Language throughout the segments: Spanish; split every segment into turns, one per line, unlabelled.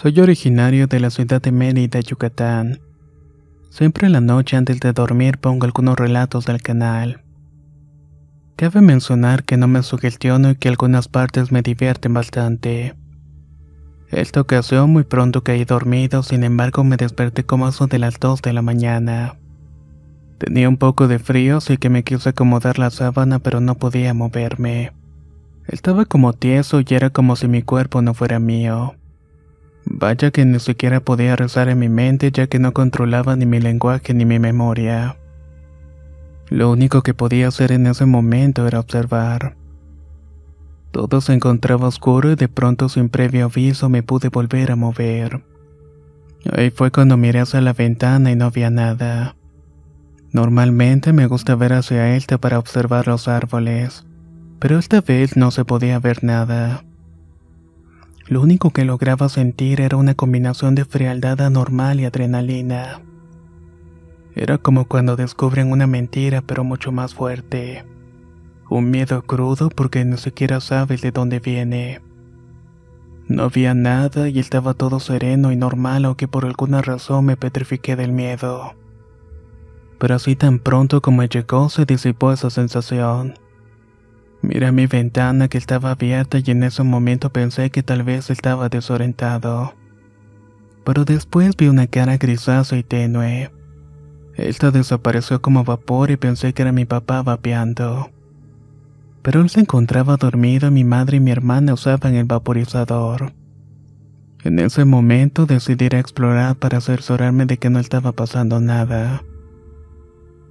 Soy originario de la ciudad de Mérida, Yucatán. Siempre en la noche antes de dormir pongo algunos relatos del canal. Cabe mencionar que no me sugestiono y que algunas partes me divierten bastante. Esta ocasión muy pronto caí dormido, sin embargo me desperté como a eso de las 2 de la mañana. Tenía un poco de frío, así que me quise acomodar la sábana, pero no podía moverme. Estaba como tieso y era como si mi cuerpo no fuera mío. Vaya que ni siquiera podía rezar en mi mente, ya que no controlaba ni mi lenguaje ni mi memoria. Lo único que podía hacer en ese momento era observar. Todo se encontraba oscuro y de pronto, sin previo aviso, me pude volver a mover. Ahí fue cuando miré hacia la ventana y no había nada. Normalmente me gusta ver hacia esta para observar los árboles, pero esta vez no se podía ver nada. Lo único que lograba sentir era una combinación de frialdad anormal y adrenalina. Era como cuando descubren una mentira, pero mucho más fuerte. Un miedo crudo porque ni siquiera sabes de dónde viene. No había nada y estaba todo sereno y normal, aunque por alguna razón me petrifiqué del miedo. Pero así tan pronto como llegó se disipó esa sensación. Miré a mi ventana que estaba abierta y en ese momento pensé que tal vez estaba desorientado. Pero después vi una cara grisácea y tenue. Esta desapareció como vapor y pensé que era mi papá vapeando. Pero él se encontraba dormido y mi madre y mi hermana usaban el vaporizador. En ese momento decidí ir a explorar para cerciorarme de que no estaba pasando nada.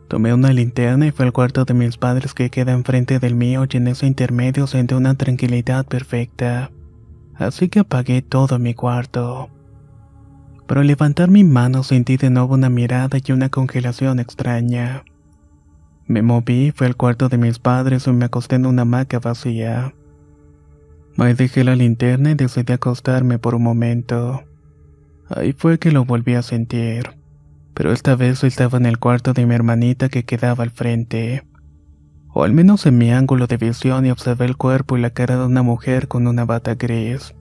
Tomé una linterna y fui al cuarto de mis padres que queda enfrente del mío y en ese intermedio sentí una tranquilidad perfecta. Así que apagué todo en mi cuarto. Pero al levantar mi mano sentí de nuevo una mirada y una congelación extraña. Me moví, fui al cuarto de mis padres y me acosté en una hamaca vacía. Ahí dejé la linterna y decidí acostarme por un momento. Ahí fue que lo volví a sentir. Pero esta vez estaba en el cuarto de mi hermanita que quedaba al frente. O al menos en mi ángulo de visión, y observé el cuerpo y la cara de una mujer con una bata gris.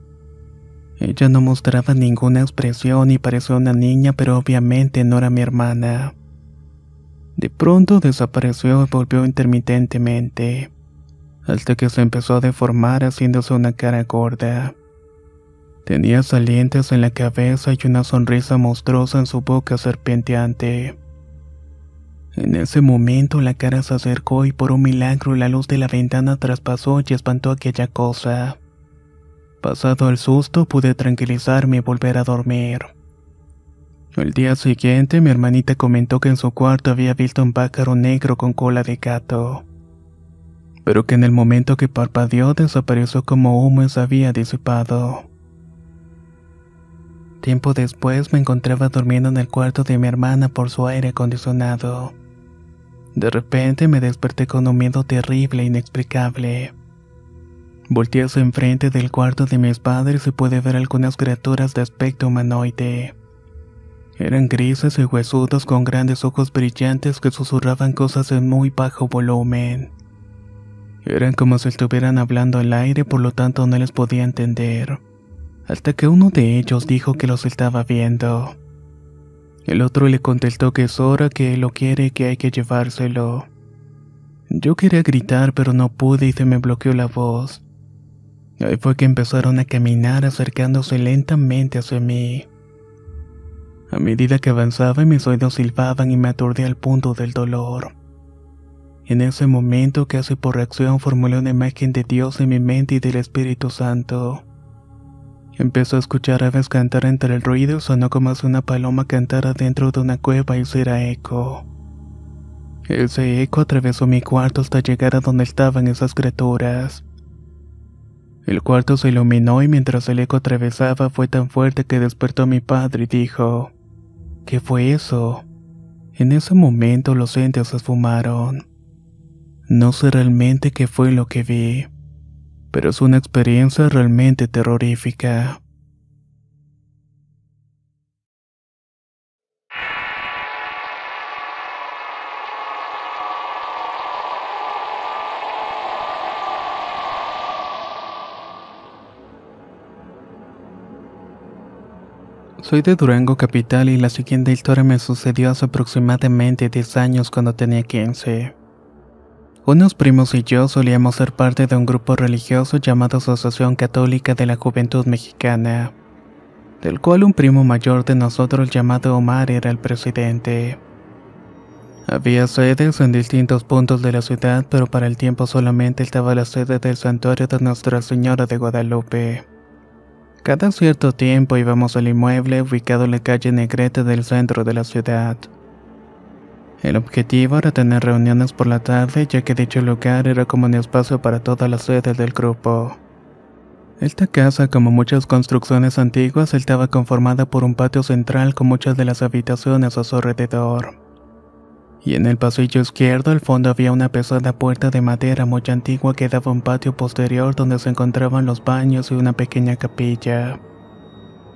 Ella no mostraba ninguna expresión y parecía una niña, pero obviamente no era mi hermana. De pronto desapareció y volvió intermitentemente, hasta que se empezó a deformar haciéndose una cara gorda. Tenía salientes en la cabeza y una sonrisa monstruosa en su boca serpenteante. En ese momento la cara se acercó y por un milagro la luz de la ventana traspasó y espantó aquella cosa. Pasado el susto pude tranquilizarme y volver a dormir. El día siguiente mi hermanita comentó que en su cuarto había visto un pájaro negro con cola de gato, pero que en el momento que parpadeó desapareció como humo y se había disipado. Tiempo después me encontraba durmiendo en el cuarto de mi hermana por su aire acondicionado. De repente me desperté con un miedo terrible e inexplicable. Volteé hacia enfrente del cuarto de mis padres y pude ver algunas criaturas de aspecto humanoide. Eran grises y huesudos con grandes ojos brillantes que susurraban cosas en muy bajo volumen. Eran como si estuvieran hablando al aire, por lo tanto no les podía entender. Hasta que uno de ellos dijo que los estaba viendo. El otro le contestó que es hora, que él lo quiere y que hay que llevárselo. Yo quería gritar pero no pude y se me bloqueó la voz. Ahí fue que empezaron a caminar acercándose lentamente hacia mí. A medida que avanzaba mis oídos silbaban y me aturdí al punto del dolor. En ese momento, casi por reacción, formulé una imagen de Dios en mi mente y del Espíritu Santo. Empezó a escuchar aves cantar entre el ruido y sonó como si una paloma cantara dentro de una cueva y hiciera eco. Ese eco atravesó mi cuarto hasta llegar a donde estaban esas criaturas. El cuarto se iluminó y mientras el eco atravesaba fue tan fuerte que despertó a mi padre y dijo: ¿Qué fue eso? En ese momento los entes se esfumaron. No sé realmente qué fue lo que vi, pero es una experiencia realmente terrorífica. Soy de Durango capital y la siguiente historia me sucedió hace aproximadamente 10 años cuando tenía 15. Unos primos y yo solíamos ser parte de un grupo religioso llamado Asociación Católica de la Juventud Mexicana, del cual un primo mayor de nosotros llamado Omar era el presidente. Había sedes en distintos puntos de la ciudad, pero para el tiempo solamente estaba la sede del santuario de Nuestra Señora de Guadalupe. Cada cierto tiempo íbamos al inmueble ubicado en la calle Negrete del centro de la ciudad. El objetivo era tener reuniones por la tarde, ya que dicho lugar era como un espacio para todas las sedes del grupo. Esta casa, como muchas construcciones antiguas, estaba conformada por un patio central con muchas de las habitaciones a su alrededor. Y en el pasillo izquierdo al fondo había una pesada puerta de madera muy antigua que daba a un patio posterior donde se encontraban los baños y una pequeña capilla.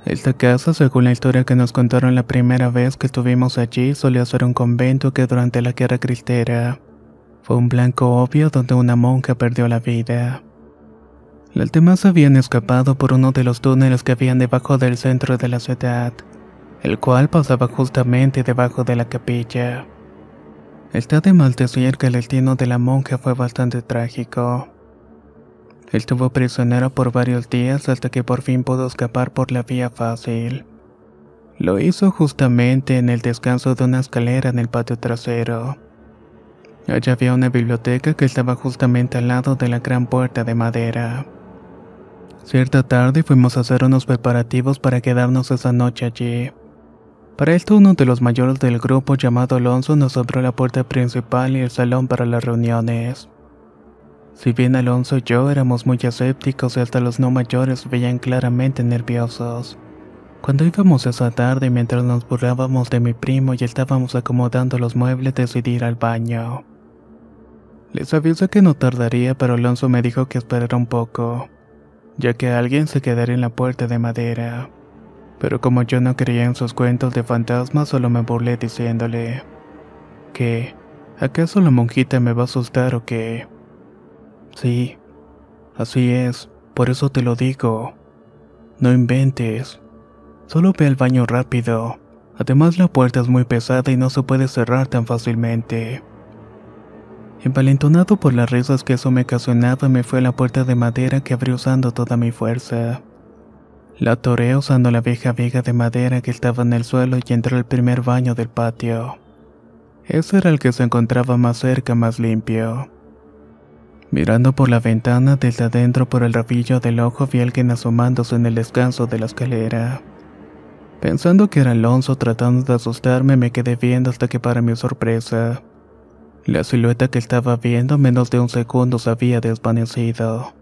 Esta casa, según la historia que nos contaron la primera vez que estuvimos allí, solía ser un convento que durante la guerra cristera fue un blanco obvio donde una monja perdió la vida. Las demás habían escapado por uno de los túneles que habían debajo del centro de la ciudad, el cual pasaba justamente debajo de la capilla. Está de más decir que el destino de la monja fue bastante trágico. Estuvo prisionero por varios días hasta que por fin pudo escapar por la vía fácil. Lo hizo justamente en el descanso de una escalera en el patio trasero. Allí había una biblioteca que estaba justamente al lado de la gran puerta de madera. Cierta tarde fuimos a hacer unos preparativos para quedarnos esa noche allí. Para esto uno de los mayores del grupo llamado Alonso nos abrió la puerta principal y el salón para las reuniones. Si bien Alonso y yo éramos muy escépticos y hasta los no mayores se veían claramente nerviosos. Cuando íbamos esa tarde mientras nos burlábamos de mi primo y estábamos acomodando los muebles decidí ir al baño. Les avisé que no tardaría, pero Alonso me dijo que esperara un poco, ya que alguien se quedaría en la puerta de madera. Pero como yo no creía en sus cuentos de fantasmas, solo me burlé diciéndole: ¿qué? ¿Acaso la monjita me va a asustar o qué? Sí, así es, por eso te lo digo. No inventes. Solo ve al baño rápido. Además la puerta es muy pesada y no se puede cerrar tan fácilmente. Envalentonado por las risas que eso me ocasionaba, me fui a la puerta de madera que abrí usando toda mi fuerza. La atoré usando la vieja viga de madera que estaba en el suelo y entré al primer baño del patio. Ese era el que se encontraba más cerca, más limpio. Mirando por la ventana desde adentro por el rabillo del ojo vi a alguien asomándose en el descanso de la escalera. Pensando que era Alonso tratando de asustarme, me quedé viendo hasta que, para mi sorpresa, la silueta que estaba viendo menos de un segundo se había desvanecido.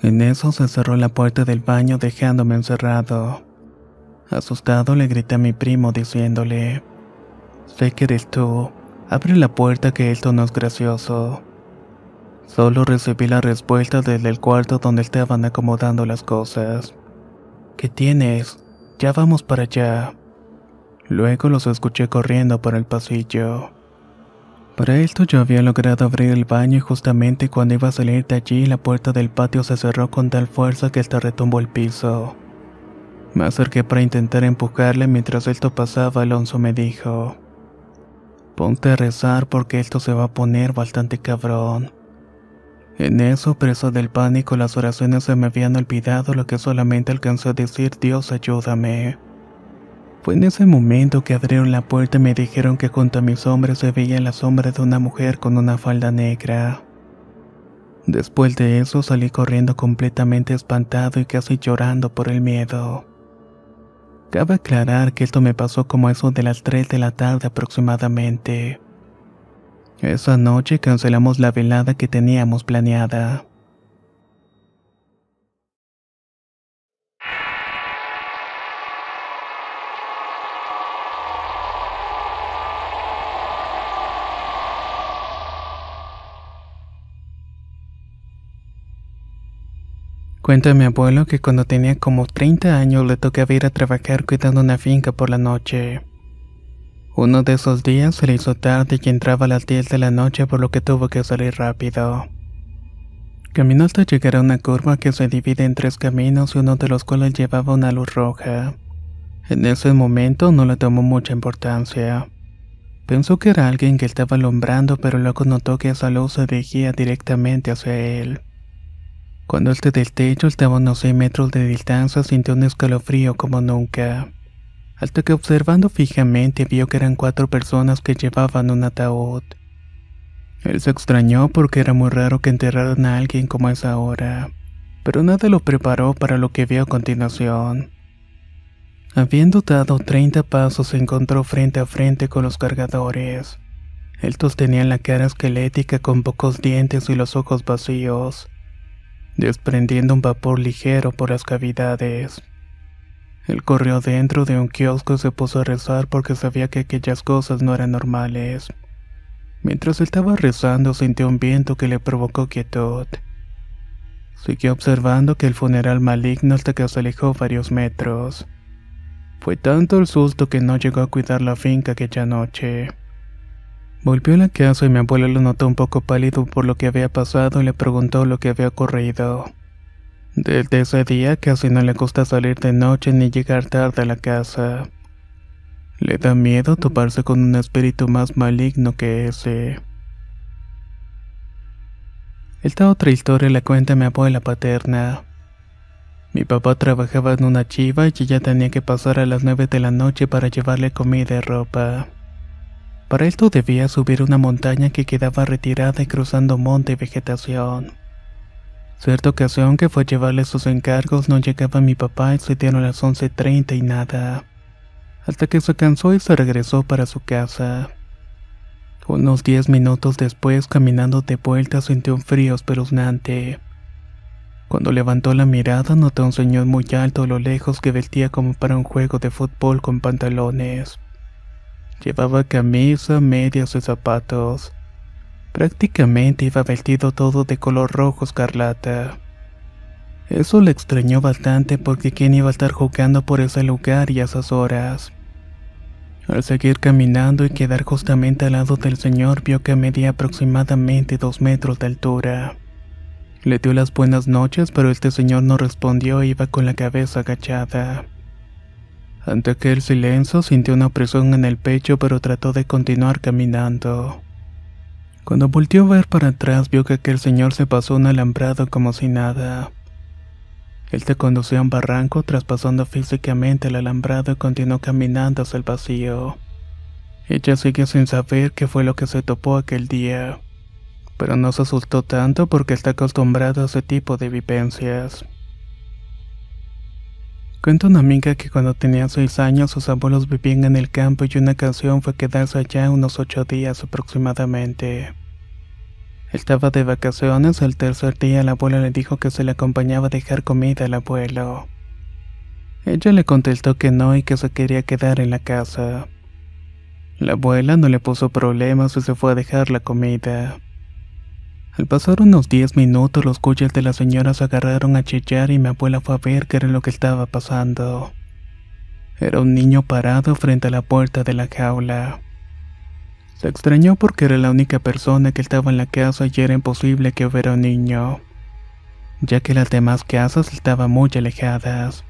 En eso se cerró la puerta del baño dejándome encerrado. Asustado le grité a mi primo diciéndole: sé que eres tú, abre la puerta que esto no es gracioso. Solo recibí la respuesta desde el cuarto donde estaban acomodando las cosas. ¿Qué tienes? Ya vamos para allá. Luego los escuché corriendo por el pasillo. Para esto yo había logrado abrir el baño y justamente cuando iba a salir de allí la puerta del patio se cerró con tal fuerza que hasta retumbó el piso. Me acerqué para intentar empujarle. Mientras esto pasaba, Alonso me dijo: ponte a rezar porque esto se va a poner bastante cabrón. En eso, preso del pánico, las oraciones se me habían olvidado, lo que solamente alcanzó a decir: Dios, ayúdame. Fue en ese momento que abrieron la puerta y me dijeron que junto a mis hombres se veía la sombra de una mujer con una falda negra. Después de eso salí corriendo completamente espantado y casi llorando por el miedo. Cabe aclarar que esto me pasó como a eso de las 3 de la tarde aproximadamente. Esa noche cancelamos la velada que teníamos planeada. Cuenta mi abuelo que cuando tenía como 30 años le tocaba ir a trabajar cuidando una finca por la noche. Uno de esos días se le hizo tarde y entraba a las 10 de la noche, por lo que tuvo que salir rápido. Caminó hasta llegar a una curva que se divide en 3 caminos y uno de los cuales llevaba una luz roja. En ese momento no le tomó mucha importancia. Pensó que era alguien que estaba alumbrando, pero luego notó que esa luz se dirigía directamente hacia él. Cuando desde el techo estaba a unos 6 metros de distancia, sintió un escalofrío como nunca. Hasta que observando fijamente vio que eran 4 personas que llevaban un ataúd. Él se extrañó porque era muy raro que enterraran a alguien como a esa hora, pero nada lo preparó para lo que vio a continuación. Habiendo dado 30 pasos, se encontró frente a frente con los cargadores. Estos tenían la cara esquelética con pocos dientes y los ojos vacíos, desprendiendo un vapor ligero por las cavidades. Él corrió dentro de un kiosco y se puso a rezar porque sabía que aquellas cosas no eran normales. Mientras estaba rezando, sintió un viento que le provocó quietud. Siguió observando que el funeral maligno hasta que se alejó varios metros. Fue tanto el susto que no llegó a cuidar la finca aquella noche. Volvió a la casa y mi abuelo lo notó un poco pálido por lo que había pasado y le preguntó lo que había ocurrido. Desde ese día casi no le gusta salir de noche ni llegar tarde a la casa. Le da miedo toparse con un espíritu más maligno que ese. Esta otra historia la cuenta mi abuela paterna. Mi papá trabajaba en una chiva y ella tenía que pasar a las 9 de la noche para llevarle comida y ropa. Para esto debía subir una montaña que quedaba retirada y cruzando monte y vegetación. Cierta ocasión que fue a llevarle sus encargos no llegaba mi papá y se dieron las 11:30 y nada. Hasta que se cansó y se regresó para su casa. Unos 10 minutos después, caminando de vuelta, sintió un frío espeluznante. Cuando levantó la mirada, notó a un señor muy alto a lo lejos que vestía como para un juego de fútbol con pantalones. Llevaba camisa, medias y zapatos. Prácticamente iba vestido todo de color rojo escarlata. Eso le extrañó bastante porque quién iba a estar jugando por ese lugar y a esas horas. Al seguir caminando y quedar justamente al lado del señor, vio que medía aproximadamente 2 metros de altura. Le dio las buenas noches, pero este señor no respondió e iba con la cabeza agachada. Ante aquel silencio sintió una presión en el pecho, pero trató de continuar caminando. Cuando volteó a ver para atrás, vio que aquel señor se pasó un alambrado como si nada. Él te conducía a un barranco, traspasando físicamente el alambrado y continuó caminando hacia el vacío. Ella sigue sin saber qué fue lo que se topó aquel día, pero no se asustó tanto porque está acostumbrada a ese tipo de vivencias. Cuenta una amiga que cuando tenía 6 años sus abuelos vivían en el campo y una ocasión fue quedarse allá unos 8 días aproximadamente. Estaba de vacaciones, el tercer día la abuela le dijo que se le acompañaba a dejar comida al abuelo. Ella le contestó que no y que se quería quedar en la casa. La abuela no le puso problemas y se fue a dejar la comida. Al pasar unos 10 minutos los cuyes de la señora se agarraron a chillar y mi abuela fue a ver qué era lo que estaba pasando. Era un niño parado frente a la puerta de la jaula. Se extrañó porque era la única persona que estaba en la casa y era imposible que hubiera un niño, ya que las demás casas estaban muy alejadas.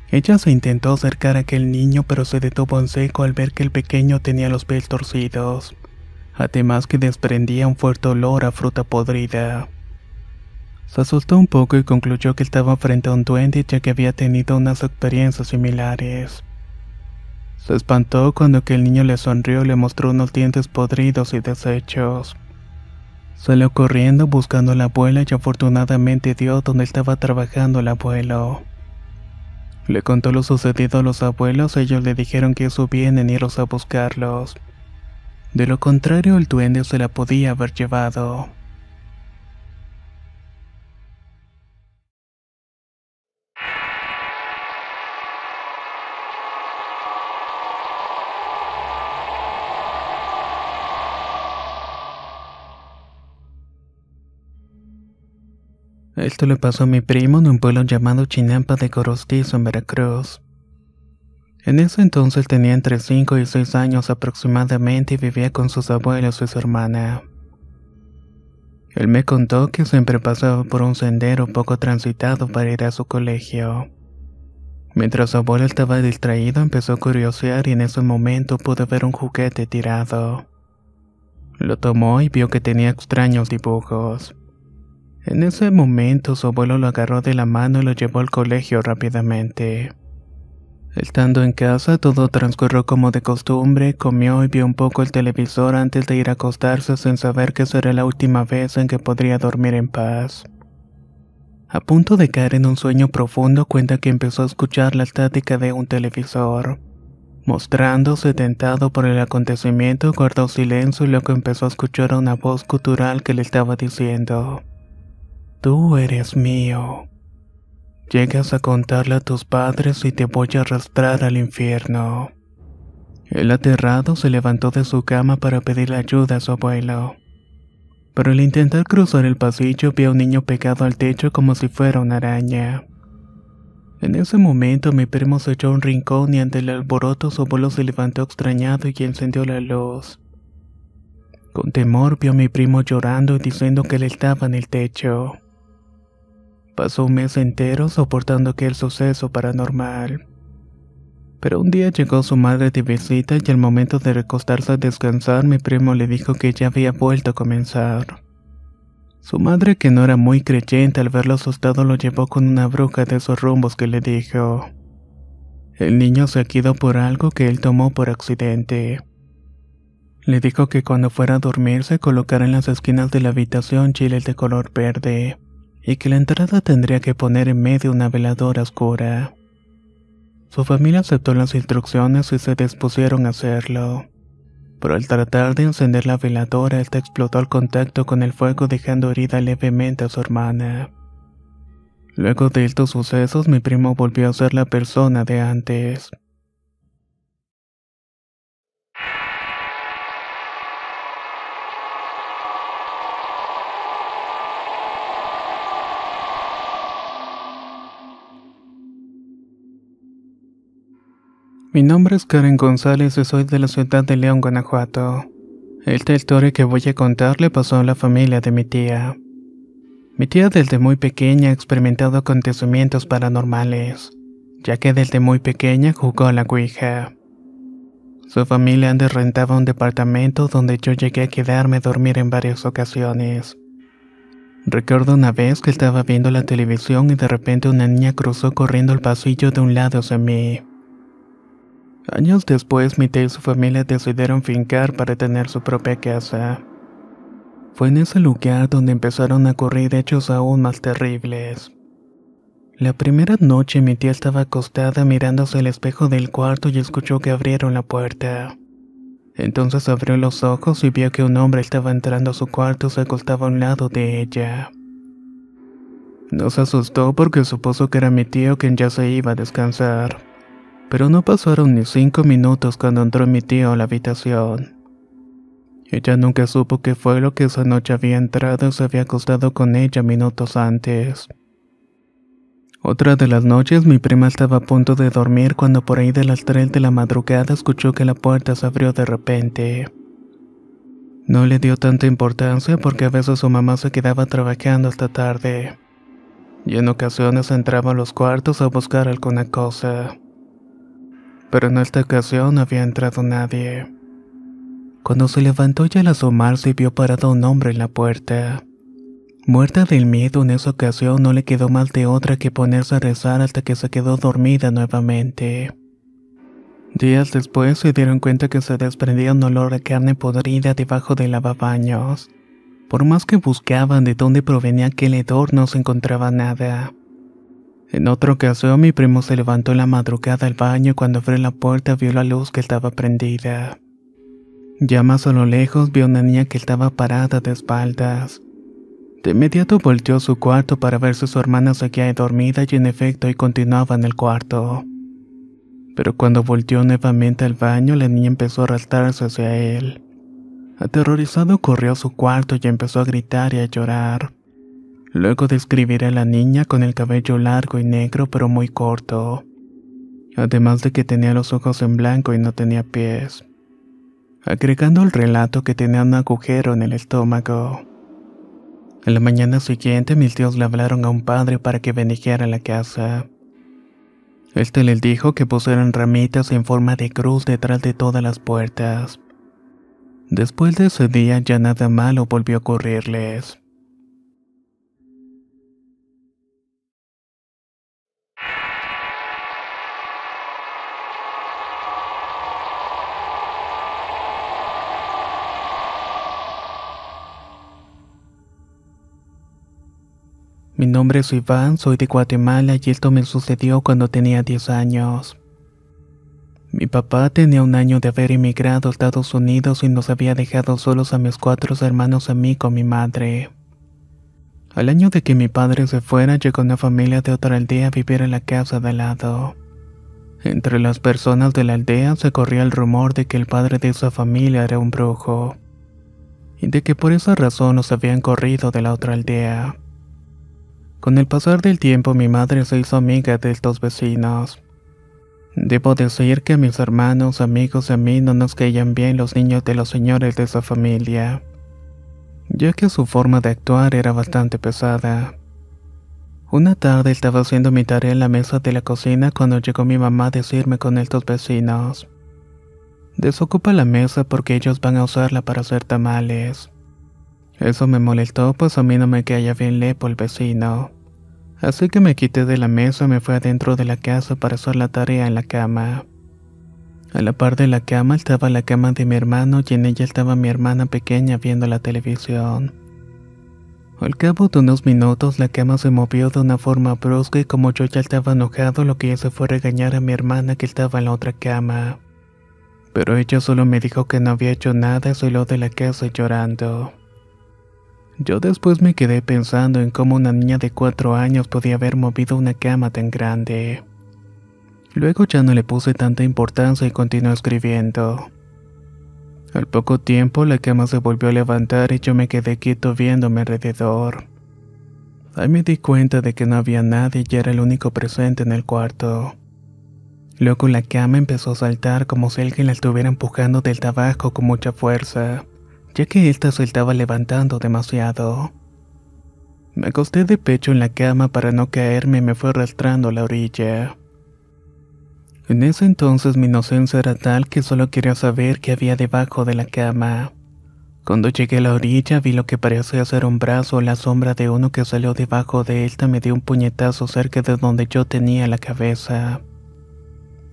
Ella se intentó acercar a aquel niño pero se detuvo en seco al ver que el pequeño tenía los pies torcidos, además que desprendía un fuerte olor a fruta podrida. Se asustó un poco y concluyó que estaba frente a un duende ya que había tenido unas experiencias similares. Se espantó cuando que el niño le sonrió y le mostró unos dientes podridos y deshechos. Salió corriendo buscando a la abuela y afortunadamente dio donde estaba trabajando el abuelo. Le contó lo sucedido a los abuelos y ellos le dijeron que hizo bien en irlos a buscarlos. De lo contrario, el duende se la podía haber llevado. Esto le pasó a mi primo en un pueblo llamado Chinampa de Corostizo en Veracruz. En ese entonces tenía entre 5 y 6 años aproximadamente y vivía con sus abuelos y su hermana. Él me contó que siempre pasaba por un sendero poco transitado para ir a su colegio. Mientras su abuelo estaba distraído, empezó a curiosear y en ese momento pudo ver un juguete tirado. Lo tomó y vio que tenía extraños dibujos. En ese momento su abuelo lo agarró de la mano y lo llevó al colegio rápidamente. Estando en casa, todo transcurrió como de costumbre, comió y vio un poco el televisor antes de ir a acostarse sin saber que será la última vez en que podría dormir en paz. A punto de caer en un sueño profundo, cuenta que empezó a escuchar la estática de un televisor. Mostrándose tentado por el acontecimiento, guardó silencio y luego empezó a escuchar una voz gutural que le estaba diciendo: «Tú eres mío. Llegas a contarle a tus padres y te voy a arrastrar al infierno». Él aterrado se levantó de su cama para pedirle ayuda a su abuelo. Pero al intentar cruzar el pasillo vio a un niño pegado al techo como si fuera una araña. En ese momento mi primo se echó a un rincón y ante el alboroto su abuelo se levantó extrañado y encendió la luz. Con temor vio a mi primo llorando y diciendo que él estaba en el techo. Pasó un mes entero soportando aquel suceso paranormal. Pero un día llegó su madre de visita y al momento de recostarse a descansar mi primo le dijo que ya había vuelto a comenzar. Su madre, que no era muy creyente, al verlo asustado lo llevó con una bruja de esos rumbos que le dijo: «El niño se ha ido por algo que él tomó por accidente». Le dijo que cuando fuera a dormir se colocara en las esquinas de la habitación chiles de color verde y que la entrada tendría que poner en medio una veladora oscura. Su familia aceptó las instrucciones y se dispusieron a hacerlo. Pero al tratar de encender la veladora, esta explotó al contacto con el fuego dejando herida levemente a su hermana. Luego de estos sucesos, mi primo volvió a ser la persona de antes. Mi nombre es Karen González y soy de la ciudad de León, Guanajuato. Esta historia que voy a contar le pasó a la familia de mi tía. Mi tía desde muy pequeña ha experimentado acontecimientos paranormales, ya que desde muy pequeña jugó a la ouija. Su familia antes rentaba un departamento donde yo llegué a quedarme a dormir en varias ocasiones. Recuerdo una vez que estaba viendo la televisión y de repente una niña cruzó corriendo el pasillo de un lado hacia mí. Años después, mi tía y su familia decidieron fincar para tener su propia casa. Fue en ese lugar donde empezaron a ocurrir hechos aún más terribles. La primera noche mi tía estaba acostada mirándose al espejo del cuarto y escuchó que abrieron la puerta. Entonces abrió los ojos y vio que un hombre estaba entrando a su cuarto y se acostaba a un lado de ella. No se asustó porque supuso que era mi tío quien ya se iba a descansar. Pero no pasaron ni 5 minutos cuando entró mi tío a la habitación. Ella nunca supo qué fue lo que esa noche había entrado y se había acostado con ella minutos antes. Otra de las noches mi prima estaba a punto de dormir cuando por ahí de las 3 de la madrugada escuchó que la puerta se abrió de repente. No le dio tanta importancia porque a veces su mamá se quedaba trabajando hasta tarde. Y en ocasiones entraba a los cuartos a buscar alguna cosa. Pero en esta ocasión no había entrado nadie. Cuando se levantó y al asomarse vio parado a un hombre en la puerta. Muerta del miedo en esa ocasión no le quedó más de otra que ponerse a rezar hasta que se quedó dormida nuevamente. Días después se dieron cuenta que se desprendía un olor a carne podrida debajo del lavavaños. Por más que buscaban de dónde provenía aquel hedor no se encontraba nada. En otra ocasión mi primo se levantó en la madrugada al baño y cuando abrió la puerta vio la luz que estaba prendida. Ya más a lo lejos vio una niña que estaba parada de espaldas. De inmediato volteó a su cuarto para ver si su hermana seguía dormida y en efecto ahí continuaba en el cuarto. Pero cuando volteó nuevamente al baño la niña empezó a arrastrarse hacia él. Aterrorizado corrió a su cuarto y empezó a gritar y a llorar. Luego describiré a la niña con el cabello largo y negro pero muy corto. Además de que tenía los ojos en blanco y no tenía pies. Agregando al relato que tenía un agujero en el estómago. En la mañana siguiente mis tíos le hablaron a un padre para que bendijera la casa. Este les dijo que pusieran ramitas en forma de cruz detrás de todas las puertas. Después de ese día ya nada malo volvió a ocurrirles. Mi nombre es Iván, soy de Guatemala y esto me sucedió cuando tenía 10 años. Mi papá tenía un año de haber emigrado a Estados Unidos y nos había dejado solos a mis 4 hermanos y a mí con mi madre. Al año de que mi padre se fuera, llegó una familia de otra aldea a vivir en la casa de al lado. Entre las personas de la aldea se corría el rumor de que el padre de esa familia era un brujo, y de que por esa razón nos habían corrido de la otra aldea. Con el pasar del tiempo mi madre se hizo amiga de estos vecinos. Debo decir que a mis hermanos, amigos y a mí no nos caían bien los niños de los señores de esa familia, ya que su forma de actuar era bastante pesada. Una tarde estaba haciendo mi tarea en la mesa de la cocina cuando llegó mi mamá a decirme con estos vecinos: desocupa la mesa porque ellos van a usarla para hacer tamales. Eso me molestó, pues a mí no me caía bien Lepo el vecino. Así que me quité de la mesa y me fui adentro de la casa para hacer la tarea en la cama. A la par de la cama estaba la cama de mi hermano y en ella estaba mi hermana pequeña viendo la televisión. Al cabo de unos minutos la cama se movió de una forma brusca y como yo ya estaba enojado, lo que hice fue regañar a mi hermana que estaba en la otra cama. Pero ella solo me dijo que no había hecho nada y salió de la casa llorando. Yo después me quedé pensando en cómo una niña de 4 años podía haber movido una cama tan grande. Luego ya no le puse tanta importancia y continué escribiendo. Al poco tiempo la cama se volvió a levantar y yo me quedé quieto viéndome alrededor. Ahí me di cuenta de que no había nadie y era el único presente en el cuarto. Luego la cama empezó a saltar como si alguien la estuviera empujando del abajo con mucha fuerza, ya que ésta se estaba levantando demasiado. Me acosté de pecho en la cama para no caerme y me fue arrastrando a la orilla. En ese entonces mi inocencia era tal que solo quería saber qué había debajo de la cama. Cuando llegué a la orilla vi lo que parecía ser un brazo o la sombra de uno que salió debajo de él y me dio un puñetazo cerca de donde yo tenía la cabeza.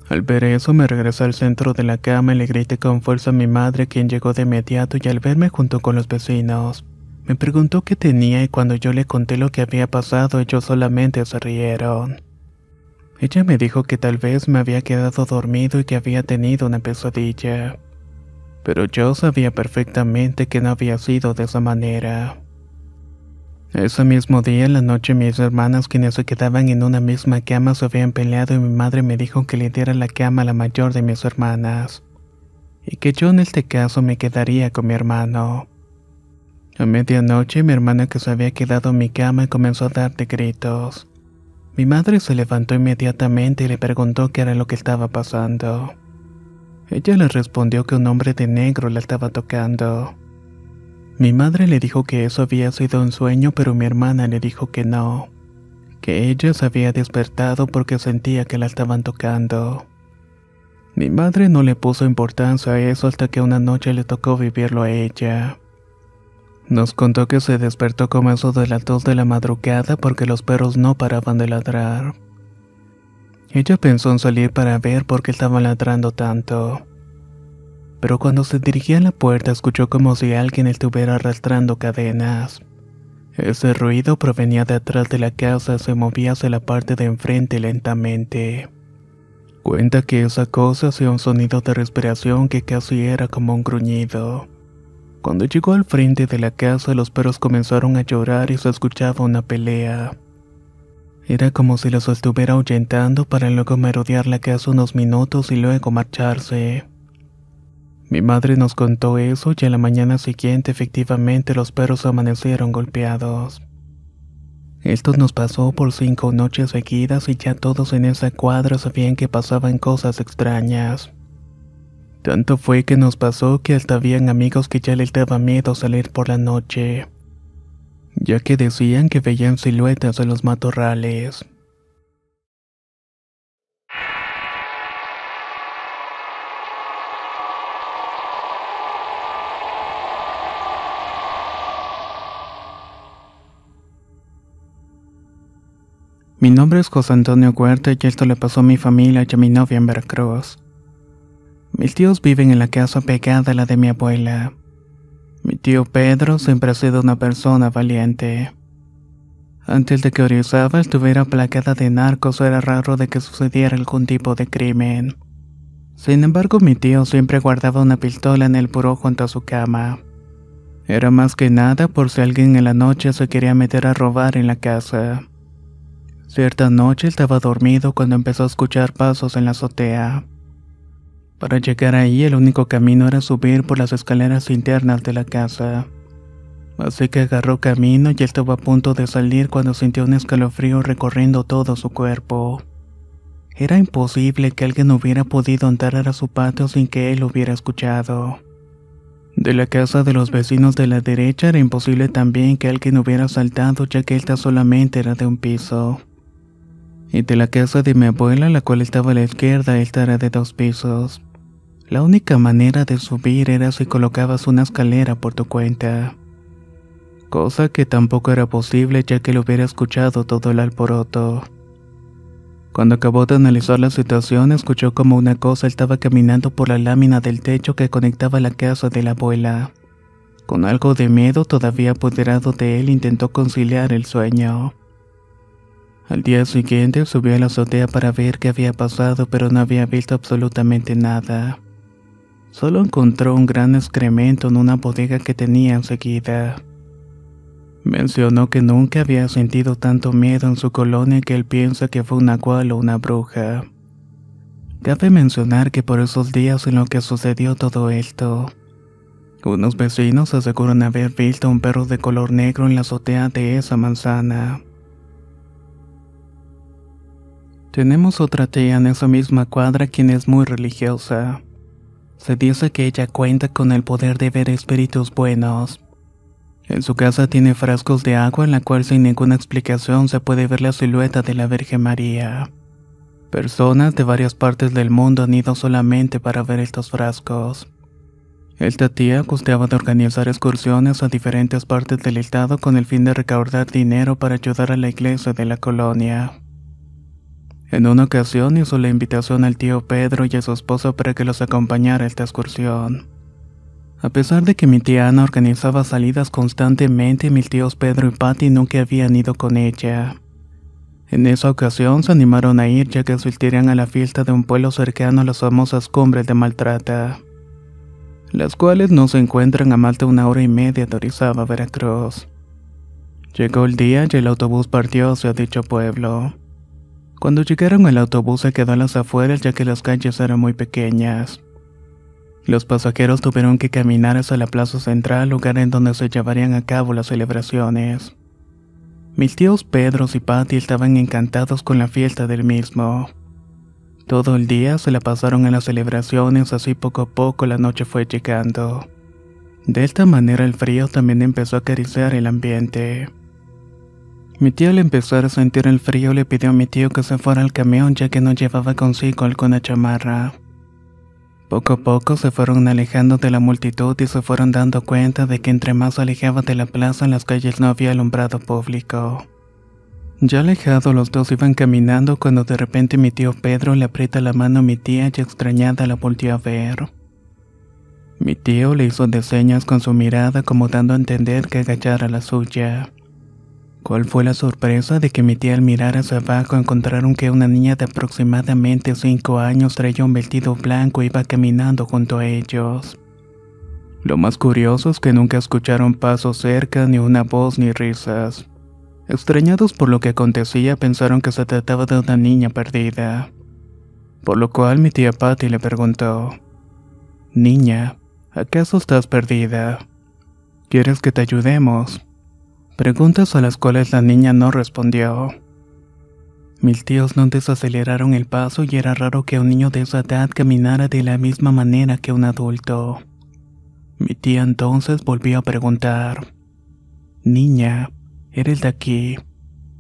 Al ver eso me regresé al centro de la cama y le grité con fuerza a mi madre, quien llegó de inmediato y al verme junto con los vecinos, me preguntó qué tenía y cuando yo le conté lo que había pasado ellos solamente se rieron. Ella me dijo que tal vez me había quedado dormido y que había tenido una pesadilla, pero yo sabía perfectamente que no había sido de esa manera. Ese mismo día en la noche mis hermanas, quienes se quedaban en una misma cama, se habían peleado y mi madre me dijo que le diera la cama a la mayor de mis hermanas, y que yo en este caso me quedaría con mi hermano. A medianoche mi hermana que se había quedado en mi cama comenzó a dar de gritos. Mi madre se levantó inmediatamente y le preguntó qué era lo que estaba pasando. Ella le respondió que un hombre de negro la estaba tocando. Mi madre le dijo que eso había sido un sueño, pero mi hermana le dijo que no, que ella se había despertado porque sentía que la estaban tocando. Mi madre no le puso importancia a eso hasta que una noche le tocó vivirlo a ella. Nos contó que se despertó como eso de las 2 de la madrugada porque los perros no paraban de ladrar. Ella pensó en salir para ver por qué estaban ladrando tanto, pero cuando se dirigía a la puerta escuchó como si alguien estuviera arrastrando cadenas. Ese ruido provenía de atrás de la casa y se movía hacia la parte de enfrente lentamente. Cuenta que esa cosa hacía un sonido de respiración que casi era como un gruñido. Cuando llegó al frente de la casa, los perros comenzaron a llorar y se escuchaba una pelea. Era como si los estuviera ahuyentando para luego merodear la casa unos minutos y luego marcharse. Mi madre nos contó eso y a la mañana siguiente efectivamente los perros amanecieron golpeados. Esto nos pasó por 5 noches seguidas y ya todos en esa cuadra sabían que pasaban cosas extrañas. Tanto fue que nos pasó que hasta habían amigos que ya les daba miedo salir por la noche, ya que decían que veían siluetas en los matorrales. Mi nombre es José Antonio Huerta y esto le pasó a mi familia y a mi novia en Veracruz. Mis tíos viven en la casa pegada a la de mi abuela. Mi tío Pedro siempre ha sido una persona valiente. Antes de que Orizaba estuviera plagada de narcos, era raro de que sucediera algún tipo de crimen. Sin embargo, mi tío siempre guardaba una pistola en el buró junto a su cama. Era más que nada por si alguien en la noche se quería meter a robar en la casa. Cierta noche estaba dormido cuando empezó a escuchar pasos en la azotea. Para llegar ahí, el único camino era subir por las escaleras internas de la casa. Así que agarró camino y estaba a punto de salir cuando sintió un escalofrío recorriendo todo su cuerpo. Era imposible que alguien hubiera podido entrar a su patio sin que él lo hubiera escuchado. De la casa de los vecinos de la derecha era imposible también que alguien hubiera saltado, ya que esta solamente era de un piso. Y de la casa de mi abuela, la cual estaba a la izquierda, esta era de 2 pisos. La única manera de subir era si colocabas una escalera por tu cuenta. Cosa que tampoco era posible, ya que lo hubiera escuchado todo el alboroto. Cuando acabó de analizar la situación, escuchó como una cosa estaba caminando por la lámina del techo que conectaba la casa de la abuela. Con algo de miedo todavía apoderado de él, intentó conciliar el sueño. Al día siguiente subió a la azotea para ver qué había pasado, pero no había visto absolutamente nada. Solo encontró un gran excremento en una bodega que tenía enseguida. Mencionó que nunca había sentido tanto miedo en su colonia y que él piensa que fue un nahual o una bruja. Cabe mencionar que por esos días en los que sucedió todo esto, unos vecinos aseguran haber visto un perro de color negro en la azotea de esa manzana. Tenemos otra tía en esa misma cuadra quien es muy religiosa. Se dice que ella cuenta con el poder de ver espíritus buenos. En su casa tiene frascos de agua en la cual sin ninguna explicación se puede ver la silueta de la Virgen María. Personas de varias partes del mundo han ido solamente para ver estos frascos. Esta tía costeaba de organizar excursiones a diferentes partes del estado con el fin de recaudar dinero para ayudar a la iglesia de la colonia. En una ocasión hizo la invitación al tío Pedro y a su esposa para que los acompañara a esta excursión. A pesar de que mi tía Ana organizaba salidas constantemente, mis tíos Pedro y Patty nunca habían ido con ella. En esa ocasión se animaron a ir ya que asistirían a la fiesta de un pueblo cercano a las famosas cumbres de Maltrata, las cuales no se encuentran a más de 1 hora y media de Orizaba, Veracruz. Llegó el día y el autobús partió hacia dicho pueblo. Cuando llegaron el autobús se quedó a las afueras ya que las calles eran muy pequeñas. Los pasajeros tuvieron que caminar hacia la plaza central, lugar en donde se llevarían a cabo las celebraciones. Mis tíos Pedro y Patty estaban encantados con la fiesta del mismo. Todo el día se la pasaron en las celebraciones, así poco a poco la noche fue llegando. De esta manera el frío también empezó a acariciar el ambiente. Mi tía al empezar a sentir el frío le pidió a mi tío que se fuera al camión ya que no llevaba consigo alguna chamarra. Poco a poco se fueron alejando de la multitud y se fueron dando cuenta de que entre más se alejaba de la plaza en las calles no había alumbrado público. Ya alejados los dos iban caminando cuando de repente mi tío Pedro le aprieta la mano a mi tía y extrañada la volteó a ver. Mi tío le hizo de señas con su mirada como dando a entender que agachara la suya. ¿Cuál fue la sorpresa de que mi tía al mirar hacia abajo encontraron que una niña de aproximadamente 5 años traía un vestido blanco e iba caminando junto a ellos? Lo más curioso es que nunca escucharon pasos cerca, ni una voz ni risas. Extrañados por lo que acontecía, pensaron que se trataba de una niña perdida. Por lo cual mi tía Patty le preguntó: «Niña, ¿acaso estás perdida? ¿Quieres que te ayudemos?». Preguntas a las cuales la niña no respondió. Mis tíos no desaceleraron el paso y era raro que un niño de esa edad caminara de la misma manera que un adulto. Mi tía entonces volvió a preguntar: «Niña, ¿eres de aquí?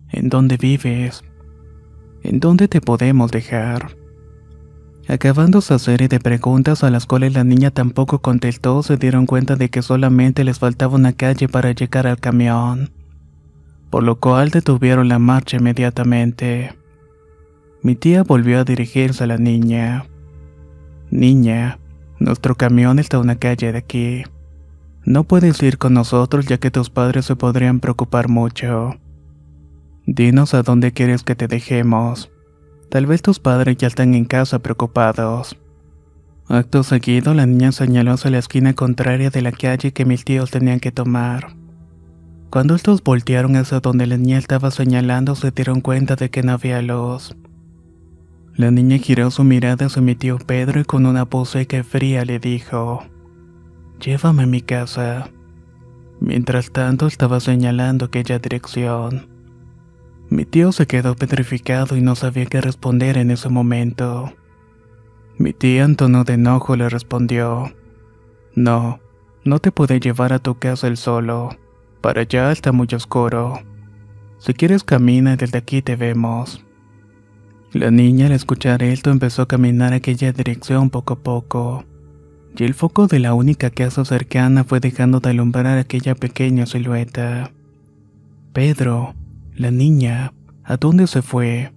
¿En dónde vives? ¿En dónde te podemos dejar?». Acabando esa serie de preguntas a las cuales la niña tampoco contestó, se dieron cuenta de que solamente les faltaba una calle para llegar al camión. por lo cual detuvieron la marcha inmediatamente. Mi tía volvió a dirigirse a la niña. Niña, nuestro camión está a una calle de aquí. No puedes ir con nosotros ya que tus padres se podrían preocupar mucho. Dinos a dónde quieres que te dejemos. Tal vez tus padres ya están en casa preocupados. Acto seguido, la niña señaló hacia la esquina contraria de la calle que mis tíos tenían que tomar. Cuando estos voltearon hacia donde la niña estaba señalando, se dieron cuenta de que no había luz. La niña giró su mirada hacia mi tío Pedro y con una voz seca y fría le dijo: «Llévame a mi casa». Mientras tanto estaba señalando aquella dirección. Mi tío se quedó petrificado y no sabía qué responder en ese momento. Mi tía en tono de enojo le respondió: «No, no te puedo llevar a tu casa él solo. Para allá está muy oscuro. Si quieres camina y desde aquí te vemos». La niña al escuchar esto empezó a caminar a aquella dirección poco a poco, y el foco de la única casa cercana fue dejando de alumbrar aquella pequeña silueta. «Pedro, la niña, ¿a dónde se fue?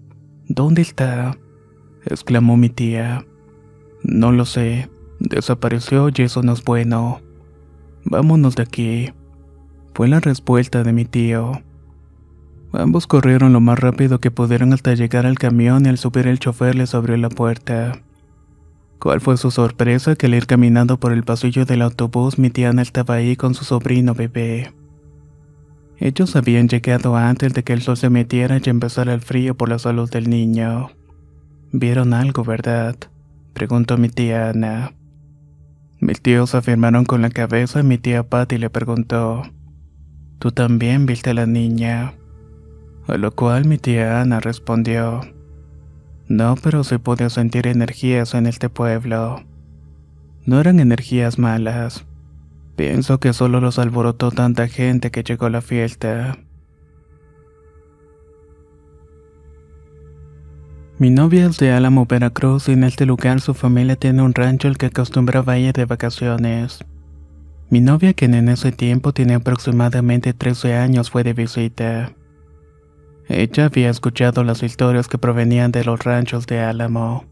¿Dónde está?», exclamó mi tía. «No lo sé, desapareció y eso no es bueno. Vámonos de aquí», fue la respuesta de mi tío. Ambos corrieron lo más rápido que pudieron hasta llegar al camión y al subir el chofer les abrió la puerta. ¿Cuál fue su sorpresa que al ir caminando por el pasillo del autobús mi tía Ana estaba ahí con su sobrino bebé? Ellos habían llegado antes de que el sol se metiera y empezara el frío por la salud del niño. «¿Vieron algo, verdad?», preguntó mi tía Ana. Mis tíos afirmaron con la cabeza y mi tía Patty le preguntó: «¿Tú también viste a la niña?», a lo cual mi tía Ana respondió: «No, pero se podía sentir energías en este pueblo. No eran energías malas. Pienso que solo los alborotó tanta gente que llegó a la fiesta». Mi novia es de Álamo, Veracruz, y en este lugar su familia tiene un rancho al que acostumbraba ir de vacaciones. Mi novia, quien en ese tiempo tenía aproximadamente 13 años, fue de visita. Ella había escuchado las historias que provenían de los ranchos de Álamo,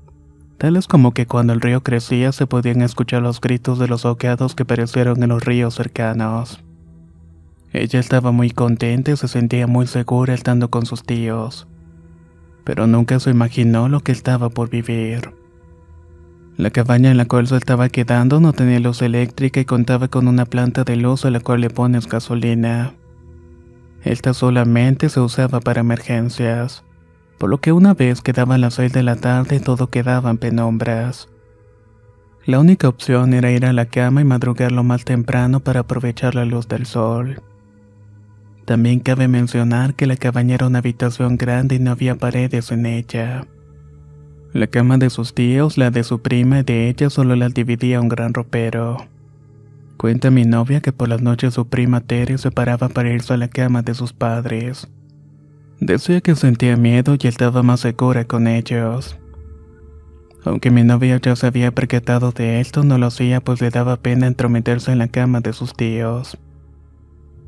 tales como que cuando el río crecía se podían escuchar los gritos de los ahogados que perecieron en los ríos cercanos. Ella estaba muy contenta y se sentía muy segura estando con sus tíos, pero nunca se imaginó lo que estaba por vivir. La cabaña en la cual se estaba quedando no tenía luz eléctrica y contaba con una planta de luz a la cual le pones gasolina. Esta solamente se usaba para emergencias, por lo que una vez que daban las 6 de la tarde todo quedaba en penumbras. La única opción era ir a la cama y madrugar lo más temprano para aprovechar la luz del sol. También cabe mencionar que la cabaña era una habitación grande y no había paredes en ella. La cama de sus tíos, la de su prima y de ella solo las dividía un gran ropero. Cuenta mi novia que por las noches su prima Tere se paraba para irse a la cama de sus padres. Decía que sentía miedo y estaba más segura con ellos. Aunque mi novia ya se había percatado de esto, no lo hacía pues le daba pena entrometerse en la cama de sus tíos.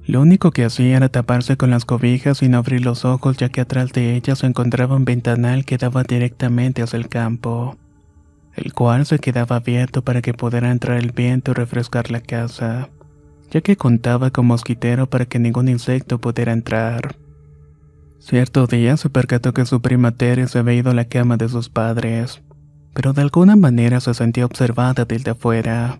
Lo único que hacía era taparse con las cobijas y no abrir los ojos, ya que atrás de ella se encontraba un ventanal que daba directamente hacia el campo, el cual se quedaba abierto para que pudiera entrar el viento y refrescar la casa, ya que contaba con mosquitero para que ningún insecto pudiera entrar. Cierto día se percató que su prima Tere se había ido a la cama de sus padres, pero de alguna manera se sentía observada desde afuera.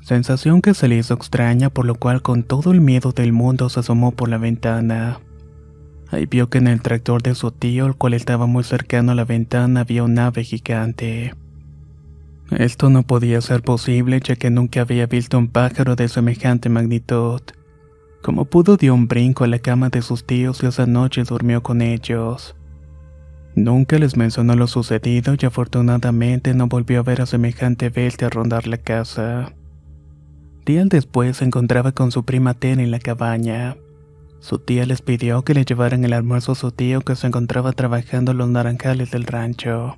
Sensación que se le hizo extraña, por lo cual con todo el miedo del mundo se asomó por la ventana. Ahí vio que en el tractor de su tío, el cual estaba muy cercano a la ventana, había un ave gigante. Esto no podía ser posible, ya que nunca había visto un pájaro de semejante magnitud. Como pudo, dio un brinco a la cama de sus tíos y esa noche durmió con ellos. Nunca les mencionó lo sucedido y afortunadamente no volvió a ver a semejante bestia rondar la casa. Días después se encontraba con su prima Tere en la cabaña. Su tía les pidió que le llevaran el almuerzo a su tío, que se encontraba trabajando en los naranjales del rancho.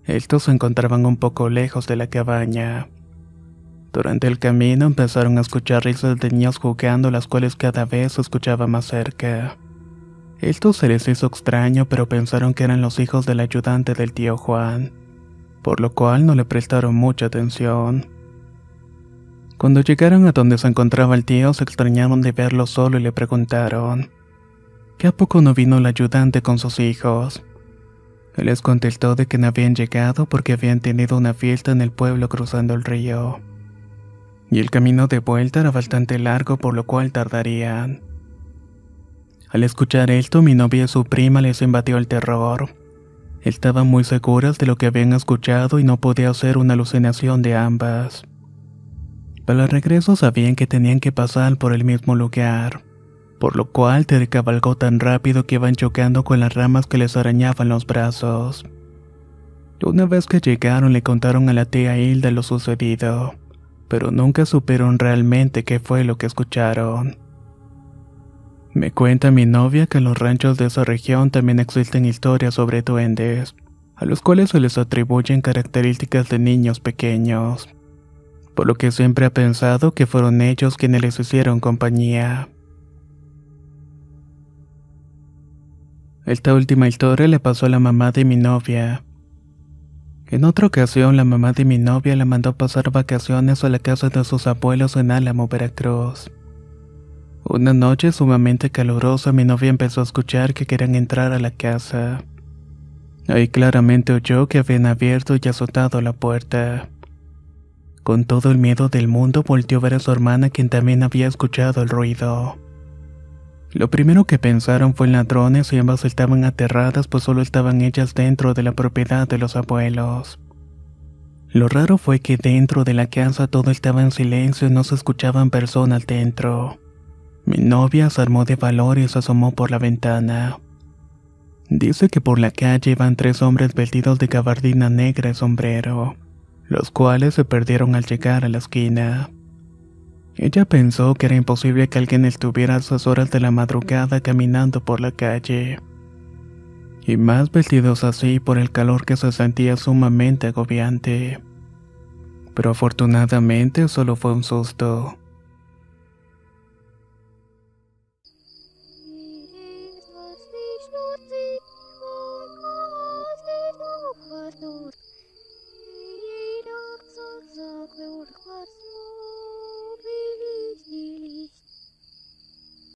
Estos se encontraban un poco lejos de la cabaña. Durante el camino empezaron a escuchar risas de niños jugando, las cuales cada vez se escuchaba más cerca. Esto se les hizo extraño, pero pensaron que eran los hijos del ayudante del tío Juan, por lo cual no le prestaron mucha atención. Cuando llegaron a donde se encontraba el tío, se extrañaron de verlo solo y le preguntaron: ¿qué a poco no vino el ayudante con sus hijos? Él les contestó de que no habían llegado porque habían tenido una fiesta en el pueblo cruzando el río, y el camino de vuelta era bastante largo, por lo cual tardarían. Al escuchar esto, mi novia y su prima les invadió el terror. Estaban muy seguras de lo que habían escuchado y no podía ser una alucinación de ambas. Para el regreso sabían que tenían que pasar por el mismo lugar, por lo cual Tere cabalgó tan rápido que iban chocando con las ramas que les arañaban los brazos. Una vez que llegaron, le contaron a la tía Hilda lo sucedido, pero nunca supieron realmente qué fue lo que escucharon. Me cuenta mi novia que en los ranchos de esa región también existen historias sobre duendes, a los cuales se les atribuyen características de niños pequeños, por lo que siempre ha pensado que fueron ellos quienes les hicieron compañía. Esta última historia le pasó a la mamá de mi novia. En otra ocasión, la mamá de mi novia la mandó pasar vacaciones a la casa de sus abuelos en Álamo, Veracruz. Una noche sumamente calurosa, mi novia empezó a escuchar que querían entrar a la casa. Ahí claramente oyó que habían abierto y azotado la puerta. Con todo el miedo del mundo, volteó a ver a su hermana, quien también había escuchado el ruido. Lo primero que pensaron fue en ladrones y ambas estaban aterradas, pues solo estaban ellas dentro de la propiedad de los abuelos. Lo raro fue que dentro de la casa todo estaba en silencio y no se escuchaban personas dentro. Mi novia se armó de valor y se asomó por la ventana. Dice que por la calle iban 3 hombres vestidos de gabardina negra y sombrero, los cuales se perdieron al llegar a la esquina. Ella pensó que era imposible que alguien estuviera a esas horas de la madrugada caminando por la calle, y más vestidos así por el calor que se sentía sumamente agobiante. Pero afortunadamente solo fue un susto.